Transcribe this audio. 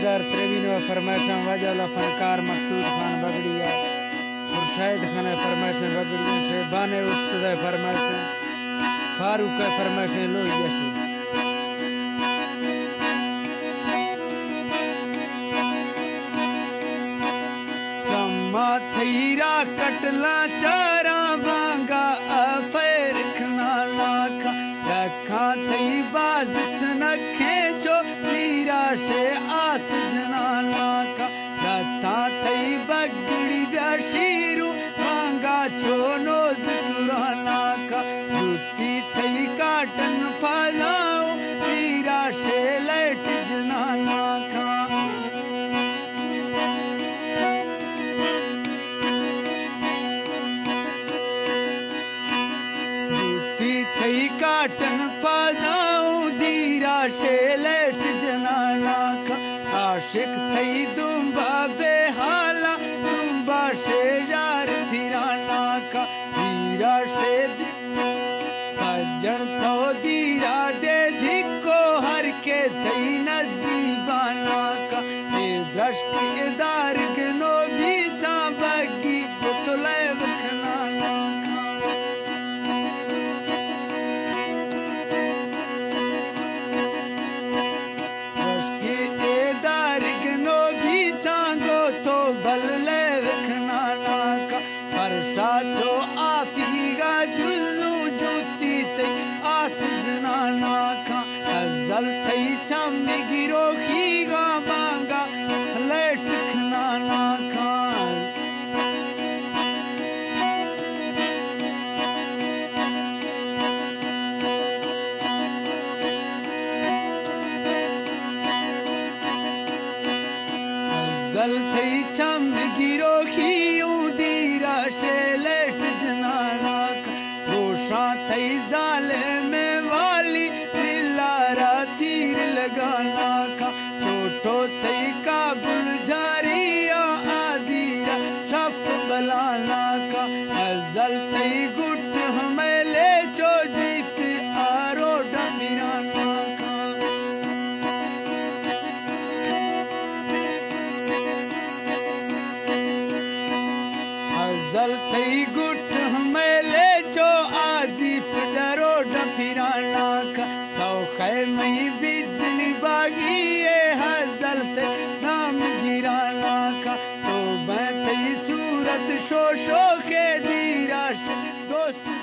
2023 फरमाइशा वजह फनकार मकसूद खान बगड़िया खुर्शाहिद खान फरमाइशें बगड़िया से बाने उस्ताद फरमाइशें फारूक फरमाइशें लोहिया से चम्मा थीरा कटला चारा बांगा अफेर खना लाखा रखा थई बाजत न खेचो वीरा से आस जना लाखा रथा थई बगड़ी ब्याशीरू बांगा चोनो जुटुरा लाखा जुती थई काटन फजाओ वीरा से लेट जना लाखा काटन फाजाऊं दीरा से लेट जनाना का आशिक थई दुम्बा बेहाला दुम्बा से यार फिराना का दीरा से सज्जन थो दीरा दे धिको हर के थई नसीबाना का ए दृष्टि इदार गनो भी सांबगी तो ले वखनाना तो आफीगा जुल्लू जुती ते आस जनाना का अजल थई छम गिरो खीगा बांगा लेट खनाना का अजल थई छम गिरो खीऊ दीरा से लेट जनाना का रोशा थई जाले में वाली दिलारा तीर लगाना का छोटो थई काबुल जारिया आदीरा शफ बलाना का अजल थई गुट हमें ले चो जीप आरो डमिराना का अजल थई गुट हमें ले चो आजी डरो डफिराना का तो खैमे बिजली बागी ये हजल थे नाम गिराना का तो मैं थई सूरत शो शो के दीरा दोस्त